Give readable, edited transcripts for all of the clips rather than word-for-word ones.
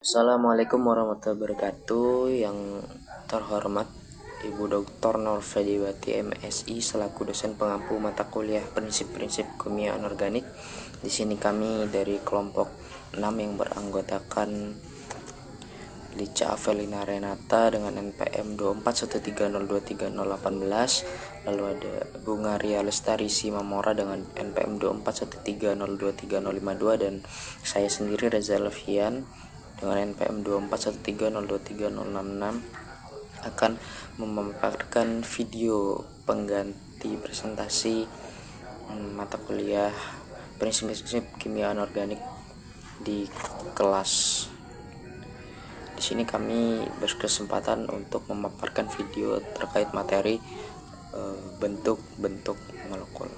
Assalamualaikum warahmatullahi wabarakatuh. Yang terhormat Ibu Dr. Nur Fediwati MSI selaku dosen pengampu mata kuliah prinsip-prinsip kimia anorganik. Di sini kami dari kelompok 6 yang beranggotakan Lica Avelina Renata dengan NPM 2413023018. Lalu ada Bunga Ria Lestari Simamora dengan NPM 2413023052 dan saya sendiri Reza Levian dengan NPM 2413023066 akan memaparkan video pengganti presentasi mata kuliah prinsip-prinsip kimia anorganik di kelas. Di sini kami berkesempatan untuk memaparkan video terkait materi bentuk-bentuk molekul.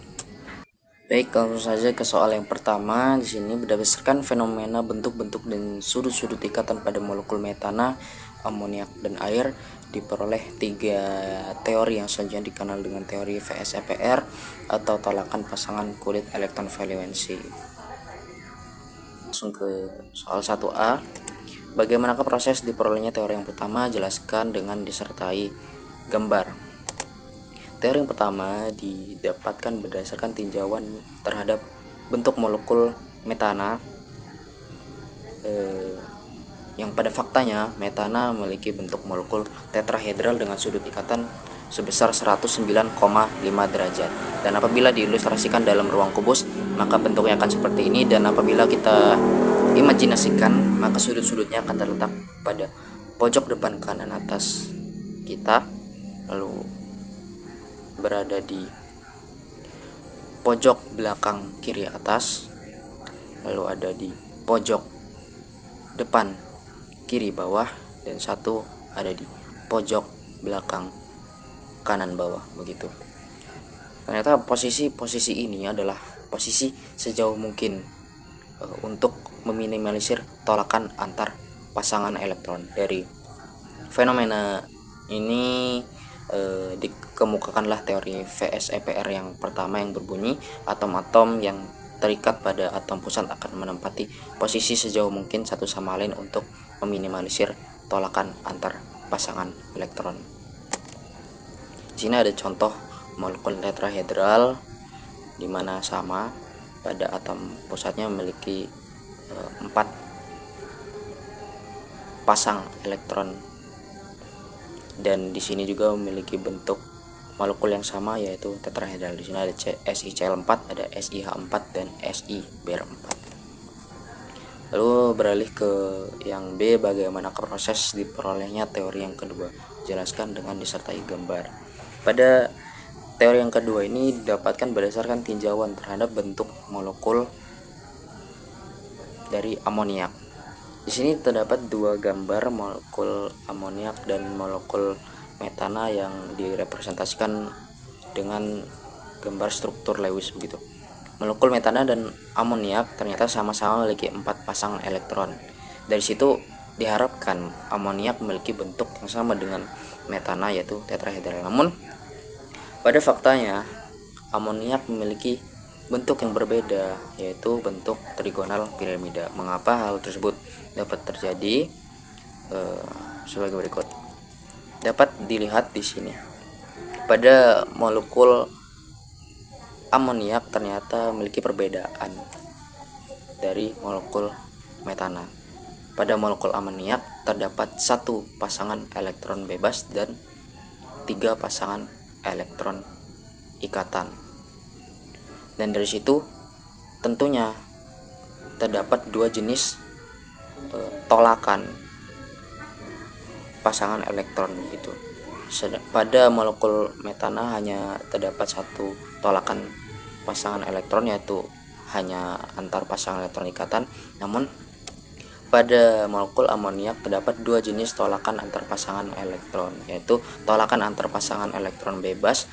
Baik, langsung saja ke soal yang pertama. Di sini berdasarkan fenomena bentuk-bentuk dan sudut-sudut ikatan pada molekul metana, amoniak, dan air, diperoleh tiga teori yang selanjutnya dikenal dengan teori VSEPR atau tolakan pasangan kulit elektron valensi. Langsung ke soal 1A. Bagaimanakah proses diperolehnya teori yang pertama? Jelaskan dengan disertai gambar. Teori yang pertama didapatkan berdasarkan tinjauan terhadap bentuk molekul metana, yang pada faktanya metana memiliki bentuk molekul tetrahedral dengan sudut ikatan sebesar 109,5 derajat. Dan apabila diilustrasikan dalam ruang kubus, maka bentuknya akan seperti ini. Dan apabila kita imajinasikan, maka sudut-sudutnya akan terletak pada pojok depan kanan atas kita, lalu berada di pojok belakang kiri atas, lalu ada di pojok depan kiri bawah, dan satu ada di pojok belakang kanan bawah, begitu. Ternyata posisi ini adalah posisi sejauh mungkin untuk meminimalisir tolakan antar pasangan elektron. Dari fenomena ini dikemukakanlah teori VSEPR yang pertama yang berbunyi atom-atom yang terikat pada atom pusat akan menempati posisi sejauh mungkin satu sama lain untuk meminimalisir tolakan antar pasangan elektron. Di sini ada contoh molekul tetrahedral di mana sama pada atom pusatnya memiliki 4 pasang elektron, dan di sini juga memiliki bentuk molekul yang sama yaitu tetrahedral. Di sini ada SiCl4, ada SiH4 dan SiBr4. Lalu beralih ke yang B, bagaimana proses diperolehnya teori yang kedua? Jelaskan dengan disertai gambar. Pada teori yang kedua ini didapatkan berdasarkan tinjauan terhadap bentuk molekul dari amoniak. Di sini terdapat dua gambar molekul amoniak dan molekul metana yang direpresentasikan dengan gambar struktur Lewis, begitu. Molekul metana dan amoniak ternyata sama-sama memiliki 4 pasang elektron. Dari situ diharapkan amoniak memiliki bentuk yang sama dengan metana yaitu tetrahedral. Namun pada faktanya amoniak memiliki bentuk yang berbeda yaitu bentuk trigonal piramida. Mengapa hal tersebut dapat terjadi? Sebagai berikut. Dapat dilihat di sini. Pada molekul amoniak ternyata memiliki perbedaan dari molekul metana. Pada molekul amoniak terdapat 1 pasangan elektron bebas dan 3 pasangan elektron ikatan. Dan dari situ tentunya terdapat 2 jenis tolakan pasangan elektron gitu. Pada molekul metana hanya terdapat 1 tolakan pasangan elektron yaitu hanya antar pasangan elektron ikatan. Namun pada molekul amoniak terdapat 2 jenis tolakan antar pasangan elektron, yaitu tolakan antar pasangan elektron bebas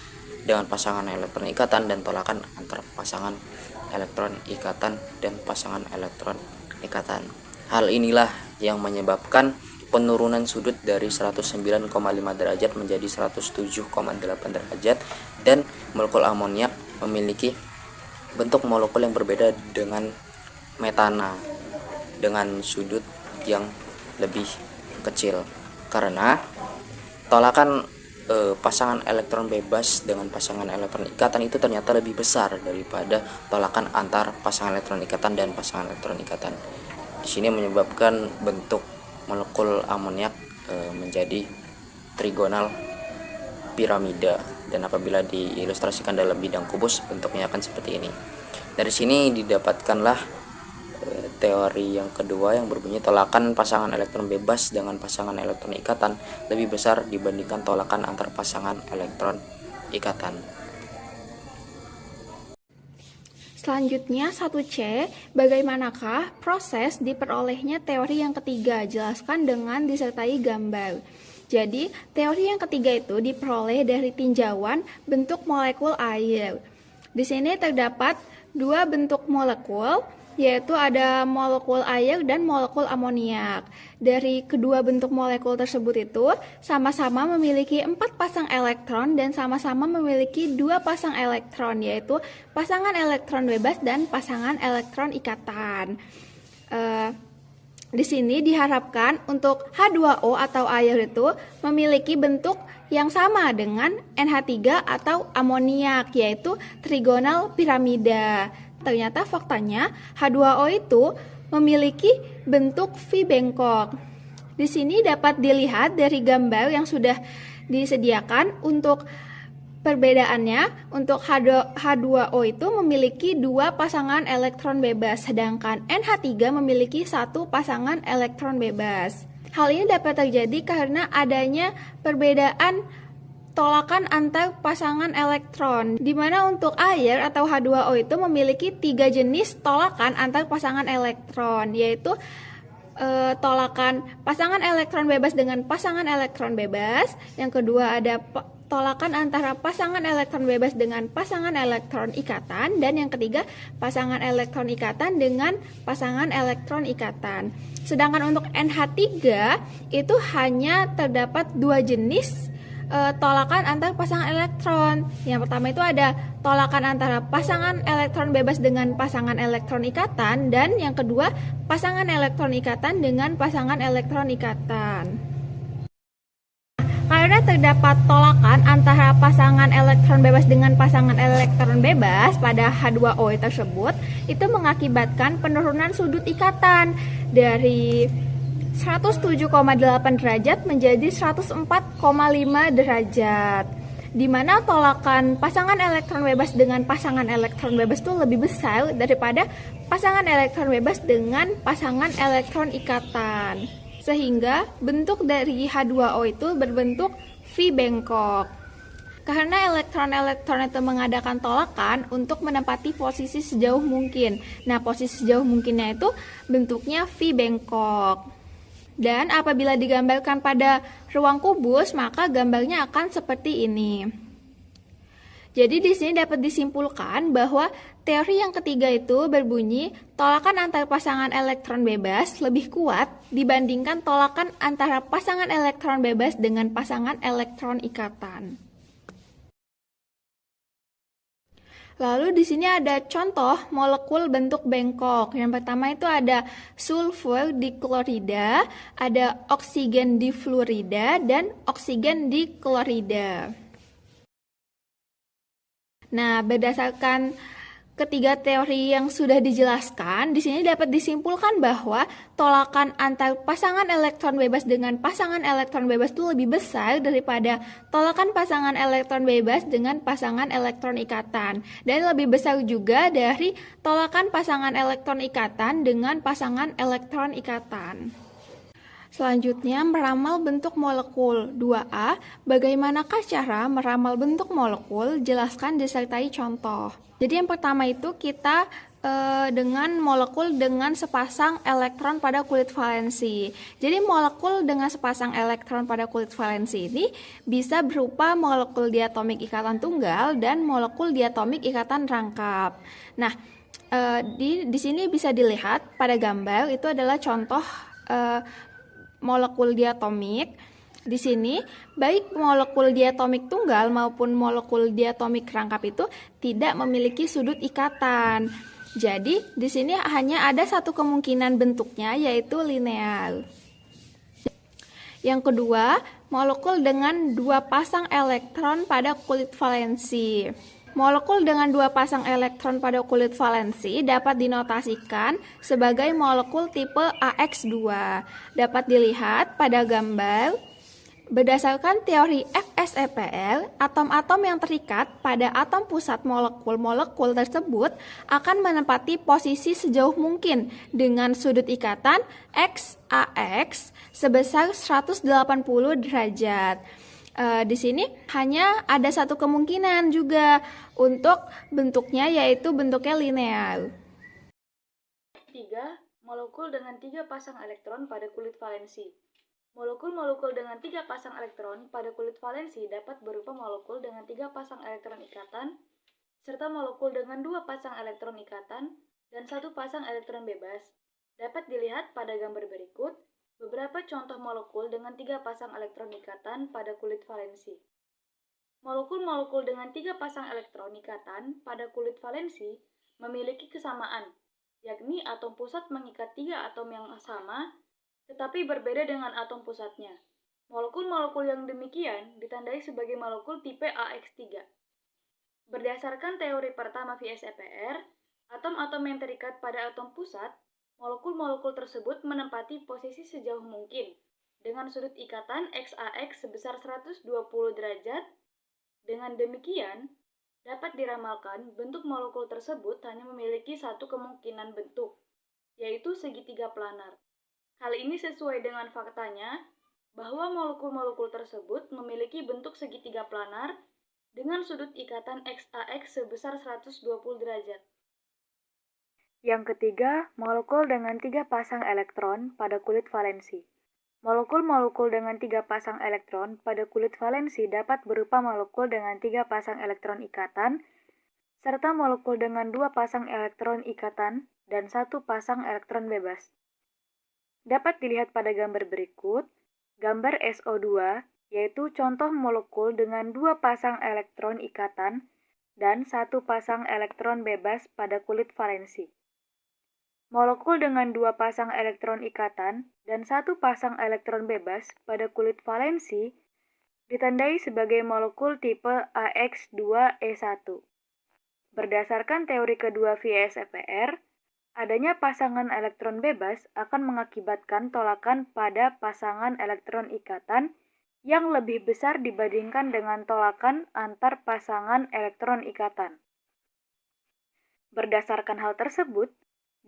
dengan pasangan elektron ikatan dan tolakan antar pasangan elektron ikatan dan pasangan elektron ikatan. Hal inilah yang menyebabkan penurunan sudut dari 109,5 derajat menjadi 107,8 derajat, dan molekul amoniak memiliki bentuk molekul yang berbeda dengan metana dengan sudut yang lebih kecil, karena tolakan pasangan elektron bebas dengan pasangan elektron ikatan itu ternyata lebih besar daripada tolakan antar pasangan elektron ikatan dan pasangan elektron ikatan. Di sini menyebabkan bentuk molekul amoniak menjadi trigonal piramida, dan apabila diilustrasikan dalam bidang kubus bentuknya akan seperti ini. Dari sini didapatkanlah teori yang kedua yang berbunyi tolakan pasangan elektron bebas dengan pasangan elektron ikatan lebih besar dibandingkan tolakan antar pasangan elektron ikatan. Selanjutnya 1C, bagaimanakah proses diperolehnya teori yang ketiga? Jelaskan dengan disertai gambar. Jadi, teori yang ketiga itu diperoleh dari tinjauan bentuk molekul air. Di sini terdapat dua bentuk molekul, yaitu ada molekul air dan molekul amoniak. Dari kedua bentuk molekul tersebut itu sama-sama memiliki 4 pasang elektron dan sama-sama memiliki 2 pasang elektron, yaitu pasangan elektron bebas dan pasangan elektron ikatan. Di sini diharapkan untuk H2O atau air itu memiliki bentuk yang sama dengan NH3 atau amoniak, yaitu trigonal piramida. Ternyata faktanya H2O itu memiliki bentuk V bengkok. Di sini dapat dilihat dari gambar yang sudah disediakan. Untuk perbedaannya, untuk H2O itu memiliki 2 pasangan elektron bebas, sedangkan NH3 memiliki 1 pasangan elektron bebas. Hal ini dapat terjadi karena adanya perbedaan tolakan antar pasangan elektron, di mana untuk air atau H2O itu memiliki 3 jenis tolakan antar pasangan elektron, yaitu tolakan pasangan elektron bebas dengan pasangan elektron bebas. Yang kedua ada tolakan antara pasangan elektron bebas dengan pasangan elektron ikatan, dan yang ketiga pasangan elektron ikatan dengan pasangan elektron ikatan. Sedangkan untuk NH3 itu hanya terdapat 2 jenis tolakan antar pasangan elektron. Yang pertama itu ada tolakan antara pasangan elektron bebas dengan pasangan elektron ikatan, dan yang kedua pasangan elektron ikatan dengan pasangan elektron ikatan. Karena terdapat tolakan antara pasangan elektron bebas dengan pasangan elektron bebas pada H2O tersebut, itu mengakibatkan penurunan sudut ikatan dari 107,8 derajat menjadi 104,5 derajat, di mana tolakan pasangan elektron bebas dengan pasangan elektron bebas itu lebih besar daripada pasangan elektron bebas dengan pasangan elektron ikatan, sehingga bentuk dari H2O itu berbentuk V bengkok. Karena elektron-elektron itu mengadakan tolakan untuk menempati posisi sejauh mungkin. Nah, posisi sejauh mungkinnya itu bentuknya V bengkok. Dan apabila digambarkan pada ruang kubus, maka gambarnya akan seperti ini. Jadi di sini dapat disimpulkan bahwa teori yang ketiga itu berbunyi tolakan antar pasangan elektron bebas lebih kuat dibandingkan tolakan antara pasangan elektron bebas dengan pasangan elektron ikatan. Lalu di sini ada contoh molekul bentuk bengkok. Yang pertama itu ada sulfur diklorida, ada oksigen difluorida, dan oksigen diklorida. Nah, berdasarkan ketiga teori yang sudah dijelaskan, di sini dapat disimpulkan bahwa tolakan antar pasangan elektron bebas dengan pasangan elektron bebas itu lebih besar daripada tolakan pasangan elektron bebas dengan pasangan elektron ikatan, dan lebih besar juga dari tolakan pasangan elektron ikatan dengan pasangan elektron ikatan. Selanjutnya, meramal bentuk molekul. 2A, bagaimanakah cara meramal bentuk molekul? Jelaskan disertai contoh. Jadi yang pertama itu kita dengan molekul dengan sepasang elektron pada kulit valensi. Jadi molekul dengan sepasang elektron pada kulit valensi ini bisa berupa molekul diatomik ikatan tunggal dan molekul diatomik ikatan rangkap. Nah, di sini bisa dilihat pada gambar itu adalah contoh molekul diatomik. Di sini, baik molekul diatomik tunggal maupun molekul diatomik rangkap itu tidak memiliki sudut ikatan. Jadi, di sini hanya ada satu kemungkinan bentuknya, yaitu linear. Yang kedua, molekul dengan dua pasang elektron pada kulit valensi. Molekul dengan dua pasang elektron pada kulit valensi dapat dinotasikan sebagai molekul tipe AX2. Dapat dilihat pada gambar. Berdasarkan teori FSEPR, atom-atom yang terikat pada atom pusat molekul-molekul tersebut akan menempati posisi sejauh mungkin dengan sudut ikatan XAX sebesar 180 derajat. Di sini hanya ada satu kemungkinan juga untuk bentuknya, yaitu bentuknya linear. 3. Molekul dengan 3 pasang elektron pada kulit valensi. Molekul-molekul dengan 3 pasang elektron pada kulit valensi dapat berupa molekul dengan 3 pasang elektron ikatan, serta molekul dengan 2 pasang elektron ikatan dan 1 pasang elektron bebas. Dapat dilihat pada gambar berikut beberapa contoh molekul dengan 3 pasang elektron ikatan pada kulit valensi. Molekul-molekul dengan 3 pasang elektron ikatan pada kulit valensi memiliki kesamaan, yakni atom pusat mengikat 3 atom yang sama tetapi berbeda dengan atom pusatnya. Molekul-molekul yang demikian ditandai sebagai molekul tipe AX3. Berdasarkan teori pertama VSEPR, atom-atom yang terikat pada atom pusat, molekul-molekul tersebut menempati posisi sejauh mungkin dengan sudut ikatan XAX sebesar 120 derajat. Dengan demikian, dapat diramalkan bentuk molekul tersebut hanya memiliki satu kemungkinan bentuk, yaitu segitiga planar. Hal ini sesuai dengan faktanya bahwa molekul-molekul tersebut memiliki bentuk segitiga planar dengan sudut ikatan XAX sebesar 120 derajat. Yang ketiga, molekul dengan 3 pasang elektron pada kulit valensi. Molekul-molekul dengan 3 pasang elektron pada kulit valensi dapat berupa molekul dengan 3 pasang elektron ikatan, serta molekul dengan 2 pasang elektron ikatan dan 1 pasang elektron bebas. Dapat dilihat pada gambar berikut, gambar SO2, yaitu contoh molekul dengan 2 pasang elektron ikatan dan 1 pasang elektron bebas pada kulit valensi. Molekul dengan 2 pasang elektron ikatan dan 1 pasang elektron bebas pada kulit valensi ditandai sebagai molekul tipe AX2E1. Berdasarkan teori kedua VSEPR, adanya pasangan elektron bebas akan mengakibatkan tolakan pada pasangan elektron ikatan yang lebih besar dibandingkan dengan tolakan antar pasangan elektron ikatan. Berdasarkan hal tersebut,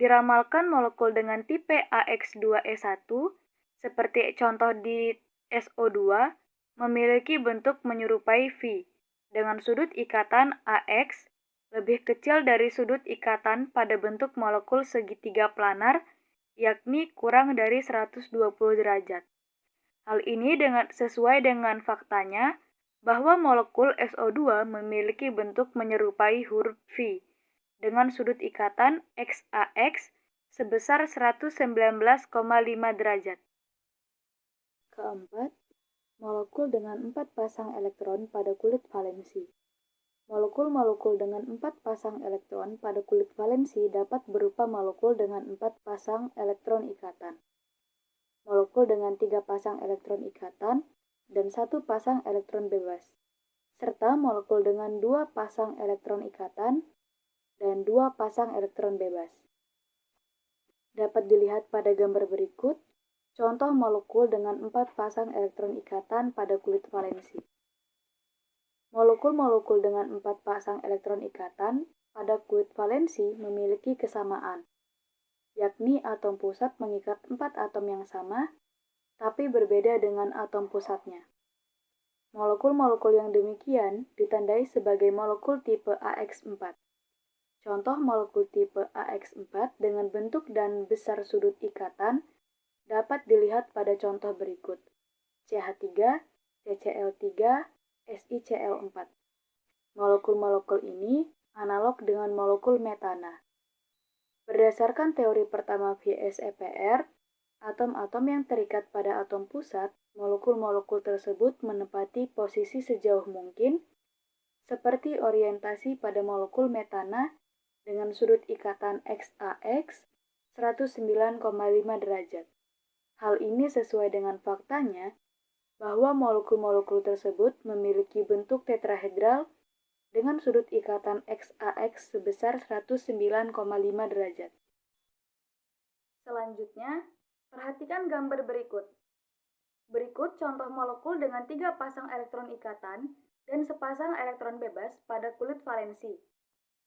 diramalkan molekul dengan tipe AX2E1 seperti contoh di SO2 memiliki bentuk menyerupai V dengan sudut ikatan AX lebih kecil dari sudut ikatan pada bentuk molekul segitiga planar, yakni kurang dari 120 derajat. Hal ini sesuai dengan faktanya bahwa molekul SO2 memiliki bentuk menyerupai huruf V dengan sudut ikatan XAX sebesar 119,5 derajat. Keempat, molekul dengan 4 pasang elektron pada kulit valensi. Molekul-molekul dengan 4 pasang elektron pada kulit valensi dapat berupa molekul dengan 4 pasang elektron ikatan, molekul dengan 3 pasang elektron ikatan, dan 1 pasang elektron bebas, serta molekul dengan 2 pasang elektron ikatan dan 2 pasang elektron bebas. Dapat dilihat pada gambar berikut, contoh molekul dengan 4 pasang elektron ikatan pada kulit valensi. Molekul-molekul dengan 4 pasang elektron ikatan pada kulit valensi memiliki kesamaan, yakni atom pusat mengikat 4 atom yang sama, tapi berbeda dengan atom pusatnya. Molekul-molekul yang demikian ditandai sebagai molekul tipe AX4. Contoh molekul tipe AX4 dengan bentuk dan besar sudut ikatan dapat dilihat pada contoh berikut: CH3, CCl3, SiCl4. Molekul-molekul ini analog dengan molekul metana. Berdasarkan teori pertama VSEPR, atom-atom yang terikat pada atom pusat, molekul-molekul tersebut menempati posisi sejauh mungkin, seperti orientasi pada molekul metana dengan sudut ikatan XAX 109,5 derajat. Hal ini sesuai dengan faktanya bahwa molekul-molekul tersebut memiliki bentuk tetrahedral dengan sudut ikatan XAX sebesar 109,5 derajat. Selanjutnya, perhatikan gambar berikut. Berikut contoh molekul dengan 3 pasang elektron ikatan dan sepasang elektron bebas pada kulit valensi.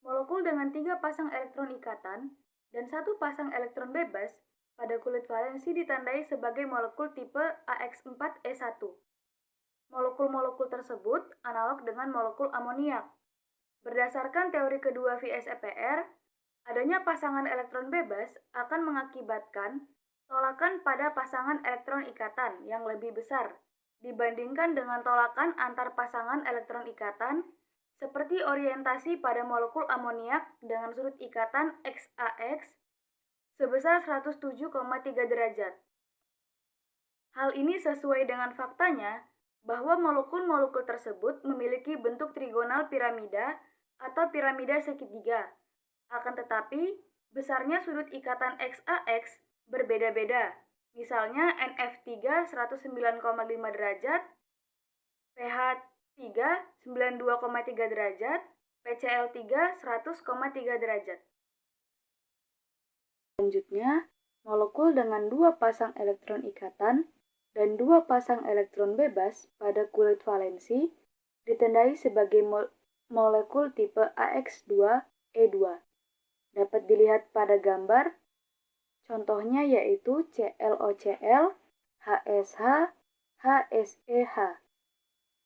Molekul dengan 3 pasang elektron ikatan dan 1 pasang elektron bebas pada kulit valensi ditandai sebagai molekul tipe AX4E1. Molekul-molekul tersebut analog dengan molekul amoniak. Berdasarkan teori kedua VSEPR, adanya pasangan elektron bebas akan mengakibatkan tolakan pada pasangan elektron ikatan yang lebih besar dibandingkan dengan tolakan antar pasangan elektron ikatan seperti orientasi pada molekul amoniak dengan sudut ikatan XAX sebesar 107,3 derajat. Hal ini sesuai dengan faktanya bahwa molekul-molekul tersebut memiliki bentuk trigonal piramida atau piramida segitiga. Akan tetapi, besarnya sudut ikatan XAX berbeda-beda. Misalnya NF3 109,5 derajat, PH3 92,3 derajat, PCl3 100,3 derajat. Selanjutnya, molekul dengan 2 pasang elektron ikatan dan 2 pasang elektron bebas pada kulit valensi ditandai sebagai molekul tipe AX2E2. Dapat dilihat pada gambar, contohnya yaitu ClOCl, HSH, HSEH.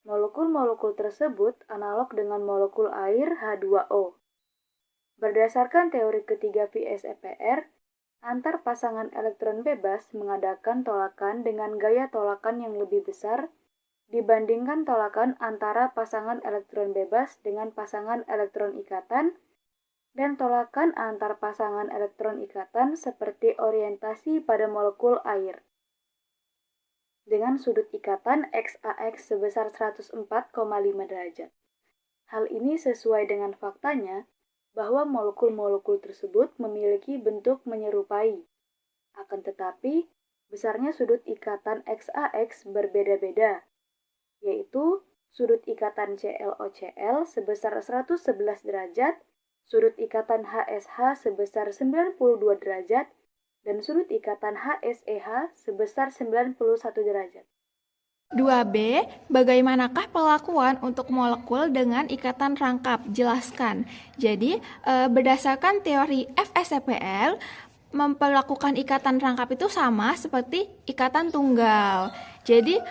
Molekul-molekul tersebut analog dengan molekul air H2O. Berdasarkan teori ketiga VSEPR, antar pasangan elektron bebas mengadakan tolakan dengan gaya tolakan yang lebih besar dibandingkan tolakan antara pasangan elektron bebas dengan pasangan elektron ikatan dan tolakan antar pasangan elektron ikatan seperti orientasi pada molekul air. Dengan sudut ikatan XAX sebesar 104,5 derajat. Hal ini sesuai dengan faktanya bahwa molekul-molekul tersebut memiliki bentuk menyerupai. Akan tetapi, besarnya sudut ikatan XAX berbeda-beda, yaitu sudut ikatan ClOCl sebesar 111 derajat, sudut ikatan HSH sebesar 92 derajat, dan sudut ikatan HSEH sebesar 91 derajat. 2B, bagaimanakah perlakuan untuk molekul dengan ikatan rangkap? Jelaskan. Jadi, berdasarkan teori FSEPR, memperlakukan ikatan rangkap itu sama seperti ikatan tunggal. Jadi,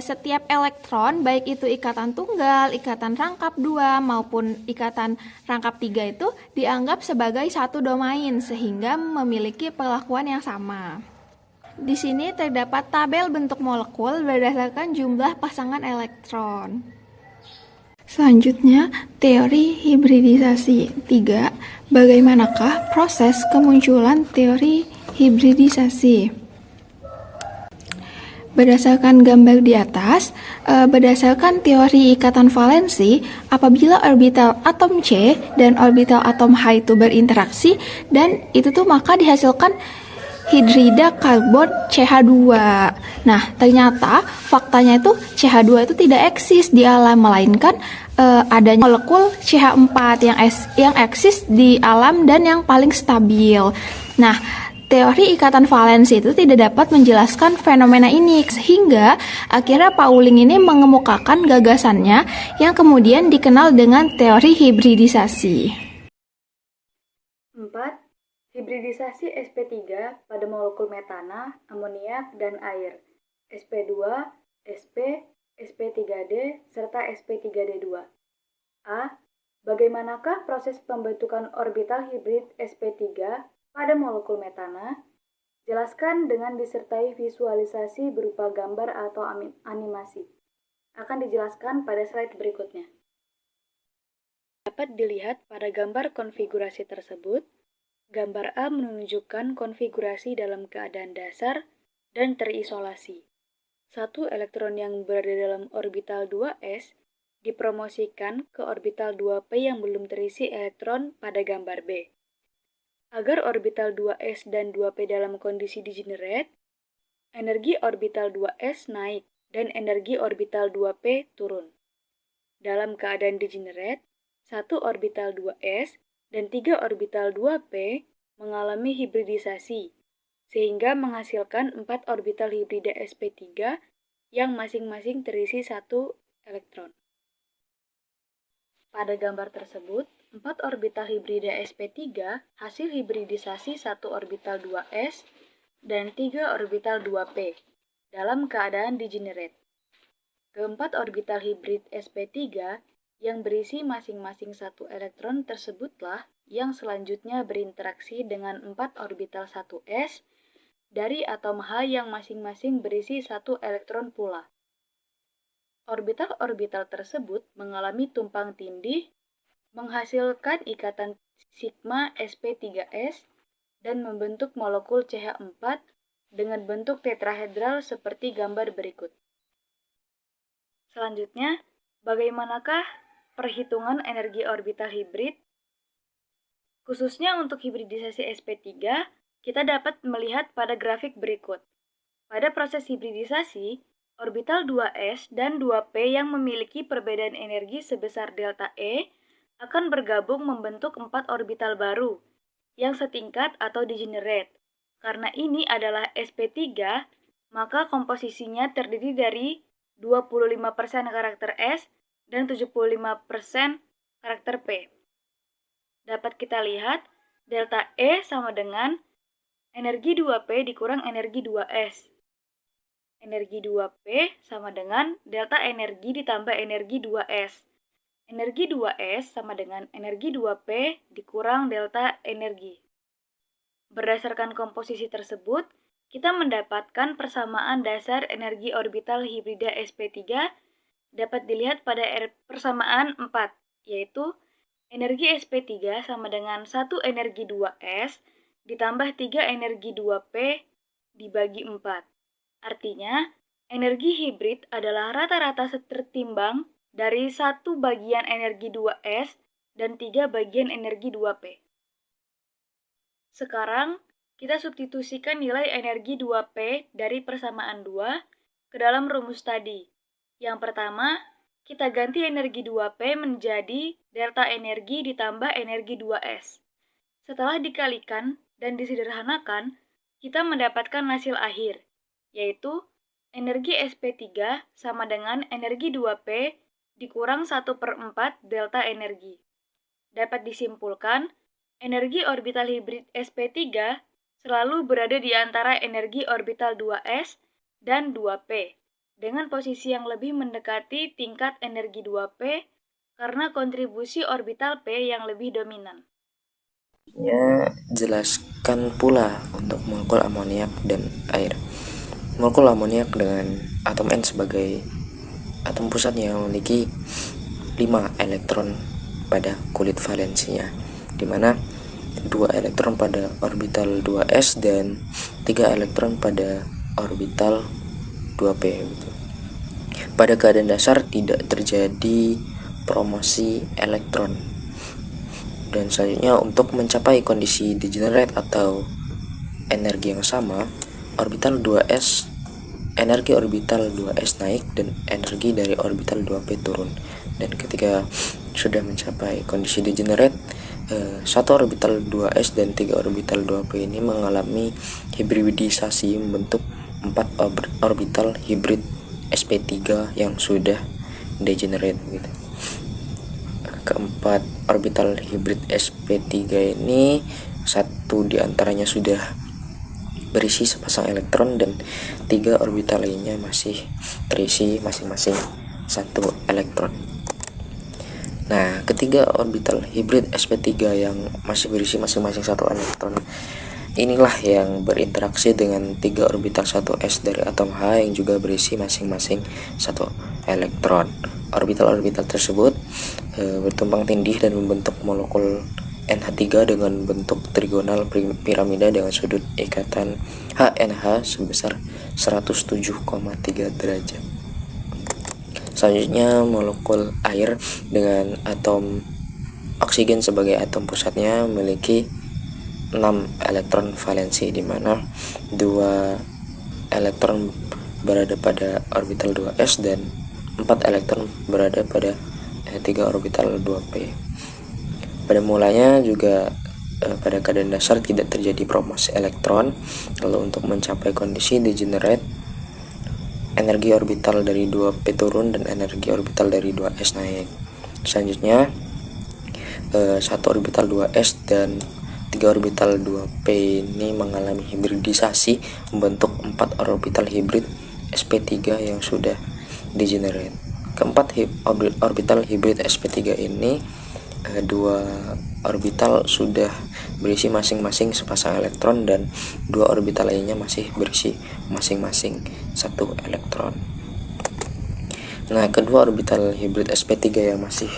setiap elektron, baik itu ikatan tunggal, ikatan rangkap 2, maupun ikatan rangkap 3 itu dianggap sebagai satu domain, sehingga memiliki perlakuan yang sama. Di sini terdapat tabel bentuk molekul berdasarkan jumlah pasangan elektron. Selanjutnya, teori hibridisasi. 3. Bagaimanakah proses kemunculan teori hibridisasi? Berdasarkan gambar di atas, berdasarkan teori ikatan valensi, apabila orbital atom C dan orbital atom H itu berinteraksi, dan itu tuh maka dihasilkan hidrida karbon CH2. Nah, ternyata faktanya itu CH2 itu tidak eksis di alam, melainkan adanya molekul CH4 yang eksis di alam dan yang paling stabil. Nah, teori ikatan valensi itu tidak dapat menjelaskan fenomena ini, sehingga akhirnya Pauling ini mengemukakan gagasannya yang kemudian dikenal dengan teori hibridisasi. 4. Hibridisasi sp3 pada molekul metana, amoniak, dan air, sp2, sp, sp3d, serta sp3d2. A. Bagaimanakah proses pembentukan orbital hibrid sp3 pada molekul metana? Jelaskan dengan disertai visualisasi berupa gambar atau animasi. Akan dijelaskan pada slide berikutnya. Dapat dilihat pada gambar konfigurasi tersebut, gambar A menunjukkan konfigurasi dalam keadaan dasar dan terisolasi. Satu elektron yang berada dalam orbital 2s dipromosikan ke orbital 2p yang belum terisi elektron pada gambar B. Agar orbital 2s dan 2p dalam kondisi degenerate, energi orbital 2s naik dan energi orbital 2p turun. Dalam keadaan degenerate, 1 orbital 2s dan 3 orbital 2p mengalami hibridisasi, sehingga menghasilkan 4 orbital hibrida sp3 yang masing-masing terisi 1 elektron. Pada gambar tersebut, 4 orbital hibrida sp3 hasil hibridisasi 1 orbital 2s dan 3 orbital 2p dalam keadaan degenerate. Keempat orbital hibrid sp3 yang berisi masing-masing 1 elektron tersebutlah yang selanjutnya berinteraksi dengan 4 orbital 1s dari atom H yang masing-masing berisi 1 elektron pula. Orbital-orbital tersebut mengalami tumpang tindih, menghasilkan ikatan sigma sp3s dan membentuk molekul CH4 dengan bentuk tetrahedral seperti gambar berikut. Selanjutnya, bagaimanakah perhitungan energi orbital hibrid? Khususnya untuk hibridisasi sp3, kita dapat melihat pada grafik berikut. Pada proses hibridisasi, orbital 2s dan 2p yang memiliki perbedaan energi sebesar delta E akan bergabung membentuk 4 orbital baru yang setingkat atau degenerate. Karena ini adalah sp3, maka komposisinya terdiri dari 25% karakter S dan 75% karakter P. Dapat kita lihat, delta E sama dengan energi 2P dikurang energi 2S. Energi 2P sama dengan delta energi ditambah energi 2S. Energi 2S sama dengan energi 2P dikurang delta energi. Berdasarkan komposisi tersebut, kita mendapatkan persamaan dasar energi orbital hibrida sp3 dapat dilihat pada persamaan 4, yaitu energi sp3 sama dengan 1 energi 2s ditambah 3 energi 2p dibagi 4. Artinya, energi hibrid adalah rata-rata setertimbang dari 1 bagian energi 2s dan 3 bagian energi 2p. Sekarang, kita substitusikan nilai energi 2p dari persamaan 2 ke dalam rumus tadi. Yang pertama, kita ganti energi 2p menjadi delta energi ditambah energi 2s. Setelah dikalikan dan disederhanakan, kita mendapatkan hasil akhir, yaitu energi sp3 sama dengan energi 2p dikurang 1/4 delta energi. Dapat disimpulkan, energi orbital hibrid sp3 selalu berada di antara energi orbital 2s dan 2p, dengan posisi yang lebih mendekati tingkat energi 2p karena kontribusi orbital p yang lebih dominan. Ya, jelaskan pula untuk molekul amoniak dan air. Molekul amoniak dengan atom N sebagai atom pusatnya memiliki 5 elektron pada kulit valensinya, di mana 2 elektron pada orbital 2s dan 3 elektron pada orbital 2p. Pada keadaan dasar tidak terjadi promosi elektron. Dan selanjutnya, untuk mencapai kondisi degenerate atau energi yang sama, energi orbital 2s naik dan energi dari orbital 2p turun. Dan ketika sudah mencapai kondisi degenerate, 1 orbital 2s dan 3 orbital 2p ini mengalami hibridisasi membentuk 4 orbital hibrid sp3 yang sudah degenerate gitu. Keempat orbital hibrid sp3 ini, 1 diantaranya sudah berisi sepasang elektron dan 3 orbital lainnya masih terisi masing-masing 1 elektron. Nah, ketiga orbital hibrid sp3 yang masih berisi masing-masing 1 elektron inilah yang berinteraksi dengan 3 orbital 1s dari atom H yang juga berisi masing-masing 1 elektron. Orbital-orbital tersebut bertumpang tindih dan membentuk molekul NH3 dengan bentuk trigonal piramida dengan sudut ikatan HNH sebesar 107,3 derajat. Selanjutnya, molekul air dengan atom oksigen sebagai atom pusatnya memiliki 6 elektron valensi, di mana 2 elektron berada pada orbital 2s dan 4 elektron berada pada 3 orbital 2p. Pada mulanya juga pada keadaan dasar tidak terjadi promosi elektron. Lalu untuk mencapai kondisi degenerate, energi orbital dari 2p turun dan energi orbital dari 2s naik. Selanjutnya 1 orbital 2s dan 3 orbital 2p ini mengalami hibridisasi membentuk 4 orbital hibrid sp3 yang sudah degenerate. Keempat orbital hibrid sp3 ini 2 orbital sudah berisi masing-masing sepasang elektron dan 2 orbital lainnya masih berisi masing-masing 1 elektron. Nah, kedua orbital hibrid sp3 yang masih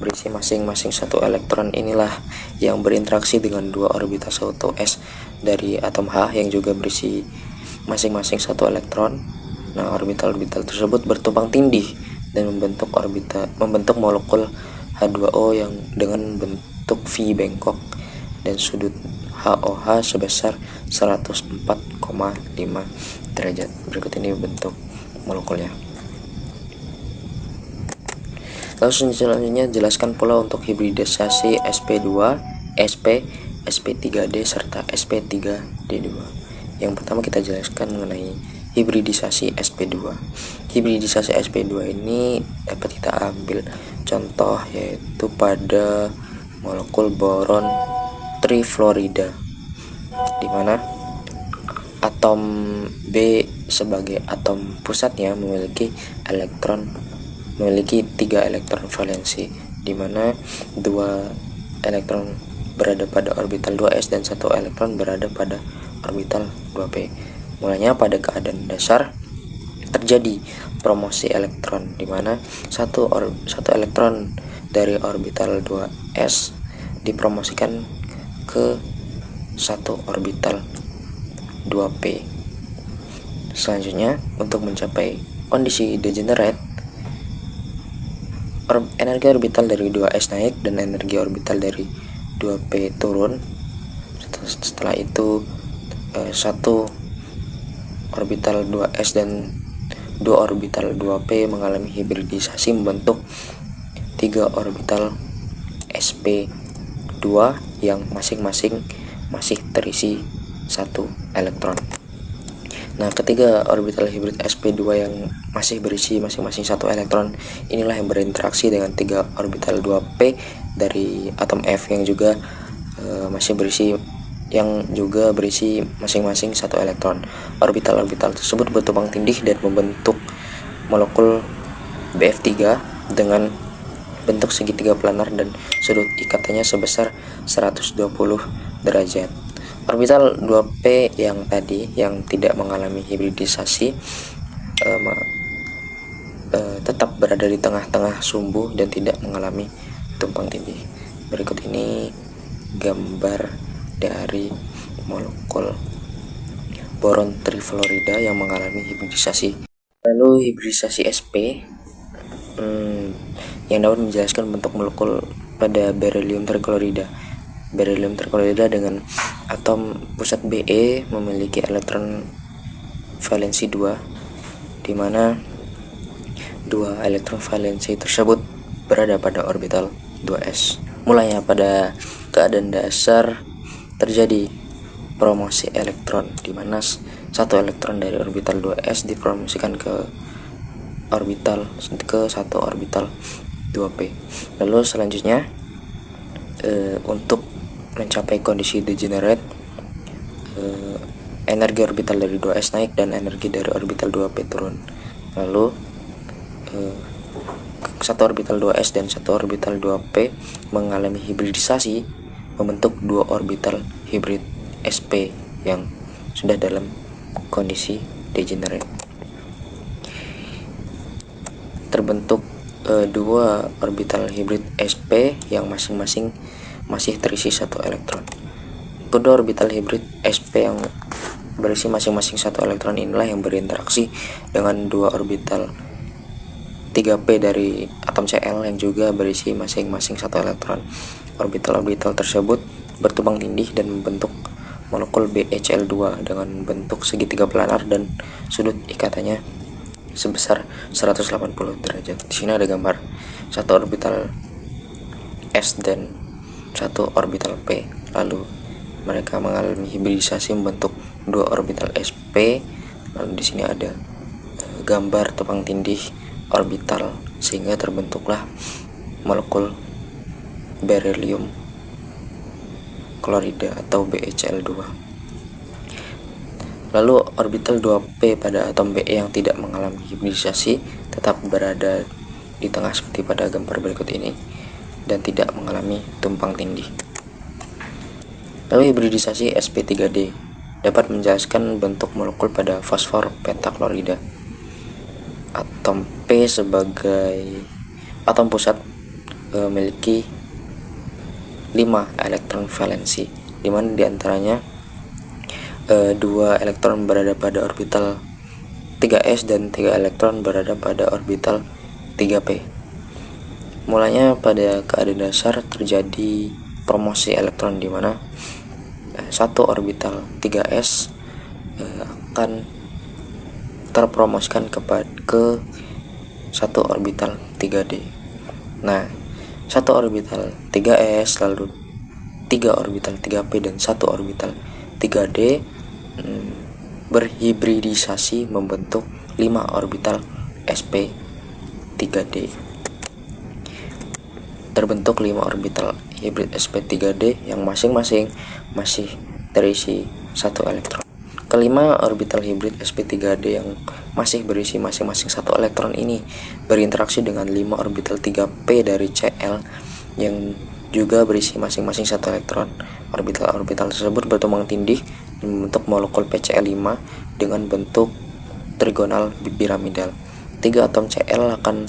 berisi masing-masing 1 elektron inilah yang berinteraksi dengan 2 orbital sekutu s dari atom H yang juga berisi masing-masing 1 elektron. Nah, orbital-orbital tersebut bertumpang tindih dan membentuk molekul H2O yang dengan bentuk V bengkok dan sudut HOH sebesar 104,5 derajat. Berikut ini bentuk molekulnya. Lalu selanjutnya jelaskan pula untuk hibridisasi sp2, sp, sp3d serta sp3d2. Yang pertama kita jelaskan mengenai hibridisasi sp2. Hibridisasi sp2 ini dapat kita ambil contoh yaitu pada molekul boron trifluorida, di mana atom B sebagai atom pusatnya memiliki 3 elektron valensi, di mana 2 elektron berada pada orbital 2s dan 1 elektron berada pada orbital 2p. Mulanya pada keadaan dasar terjadi promosi elektron, di mana satu elektron dari orbital 2s dipromosikan ke 1 orbital 2p. Selanjutnya, untuk mencapai kondisi degenerate, energi orbital dari 2s naik dan energi orbital dari 2p turun. Setelah itu 1 orbital 2s dan 2 orbital 2p mengalami hibridisasi membentuk 3 orbital sp2 yang masing-masing masih terisi 1 elektron. Nah, ketiga orbital hibrid sp2 yang masih berisi masing-masing 1 elektron inilah yang berinteraksi dengan 3 orbital 2p dari atom F yang juga masih berisi masing-masing 1 elektron. Orbital-orbital tersebut bertumpang tindih dan membentuk molekul Bf3 dengan bentuk segitiga planar dan sudut ikatannya sebesar 120 derajat. Orbital 2p yang tadi yang tidak mengalami hibridisasi tetap berada di tengah-tengah sumbu dan tidak mengalami tumpang tindih. Berikut ini gambar dari molekul boron trifluorida yang mengalami hibridisasi. Lalu hibridisasi sp yang dapat menjelaskan bentuk molekul pada beryllium triklorida. Beryllium triklorida dengan atom pusat Be memiliki elektron valensi 2, di mana 2 elektron valensi tersebut berada pada orbital 2s. Mulanya pada keadaan dasar terjadi promosi elektron, di mana 1 elektron dari orbital 2s dipromosikan ke 1 orbital 2p. Lalu selanjutnya untuk mencapai kondisi degenerate, energi orbital dari 2s naik dan energi dari orbital 2p turun. Lalu 1 orbital 2s dan 1 orbital 2p mengalami hibridisasi membentuk 2 orbital hibrid sp yang sudah dalam kondisi degenerate. Terbentuk 2 orbital hibrid sp yang masing-masing masih terisi 1 elektron. Kedua orbital hibrid sp yang berisi masing-masing 1 elektron inilah yang berinteraksi dengan 2 orbital 3p dari atom Cl yang juga berisi masing-masing 1 elektron. Orbital-orbital tersebut bertumpang tindih dan membentuk molekul BeCl2 dengan bentuk segitiga planar dan sudut ikatannya sebesar 180 derajat. Di sini ada gambar satu orbital S dan satu orbital P. Lalu mereka mengalami hibridisasi membentuk dua orbital SP. Lalu di sini ada gambar tupang tindih orbital sehingga terbentuklah molekul beryllium klorida atau BeCl2. Lalu orbital 2p pada atom Be yang tidak mengalami hibridisasi tetap berada di tengah seperti pada gambar berikut ini dan tidak mengalami tumpang tindih. Lalu hibridisasi sp3d dapat menjelaskan bentuk molekul pada fosfor pentaklorida. Atom P sebagai atom pusat memiliki 5 elektron valensi, di mana diantaranya 2 elektron berada pada orbital 3s dan 3 elektron berada pada orbital 3p. Mulanya pada keadaan dasar terjadi promosi elektron, di mana satu orbital 3s akan terpromosikan ke satu orbital 3d. Nah, satu orbital 3s lalu 3 orbital 3p dan satu orbital 3d berhibridisasi membentuk 5 orbital sp 3d. Terbentuk 5 orbital hibrid sp3d yang masing-masing masih terisi satu elektron. Kelima orbital hibrid sp3d yang masih berisi masing-masing satu elektron ini berinteraksi dengan 5 orbital 3p dari Cl yang juga berisi masing-masing satu elektron. Orbital-orbital tersebut bertumpang tindih membentuk molekul PCl5 dengan bentuk trigonal piramidal. 3 atom Cl akan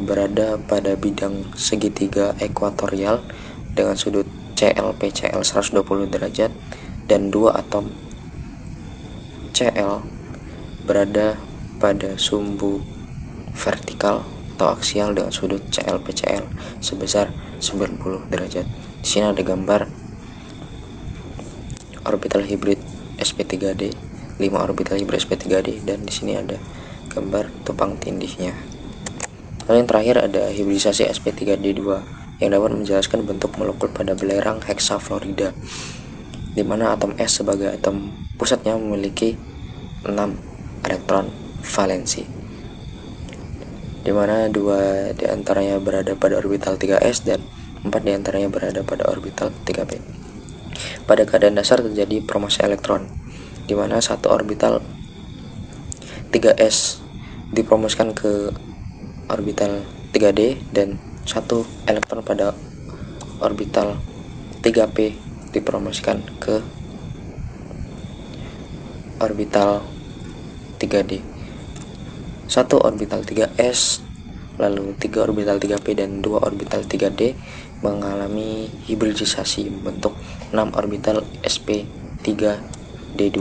berada pada bidang segitiga ekuatorial dengan sudut CL-PCl 120 derajat dan 2 atom Cl berada pada sumbu vertikal atau aksial dengan sudut CL-PCl sebesar 90 derajat. Di sini ada gambar orbital hibrid sp3d, 5 orbital hibrid sp3d, dan di sini ada gambar tupang tindihnya. Lalu yang terakhir ada hibridisasi sp3d2 yang dapat menjelaskan bentuk molekul pada belerang heksafluorida, di mana atom S sebagai atom pusatnya memiliki 6 elektron valensi, di mana 2 diantaranya berada pada orbital 3s dan 4 diantaranya berada pada orbital 3p. Pada keadaan dasar terjadi promosi elektron, di mana satu orbital 3s dipromosikan ke orbital 3d dan satu elektron pada orbital 3p dipromosikan ke orbital 3d. Satu orbital 3s lalu 3 orbital 3p dan 2 orbital 3d mengalami hibridisasi membentuk 6 orbital sp3d2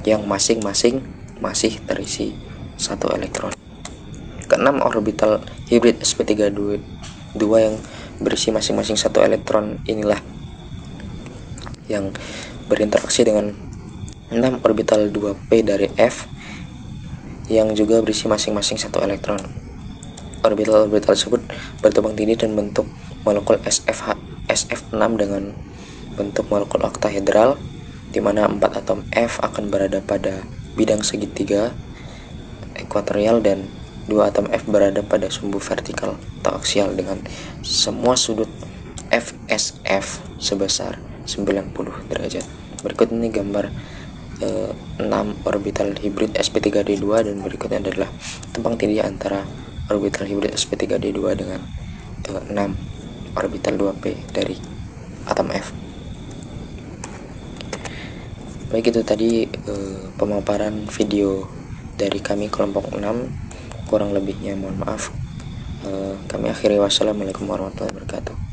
yang masing-masing masih terisi satu elektron. Keenam orbital hibrid sp3d2 yang berisi masing-masing satu elektron inilah yang berinteraksi dengan 6 orbital 2p dari F yang juga berisi masing-masing satu elektron. Orbital-orbital tersebut bertumpang tindih dan bentuk molekul SF6 dengan bentuk molekul oktahedral, di mana 4 atom F akan berada pada bidang segitiga ekuatorial dan 2 atom F berada pada sumbu vertikal atau aksial dengan semua sudut FSF sebesar 90 derajat. Berikut ini gambar 6 orbital hibrid sp3d2 dan berikutnya adalah tumpang tindih antara orbital hibrid sp3d2 dengan 6 orbital 2p dari atom F. Baik, itu tadi pemaparan video dari kami kelompok 6. Kurang lebihnya mohon maaf. Kami akhiri, wassalamualaikum warahmatullahi wabarakatuh.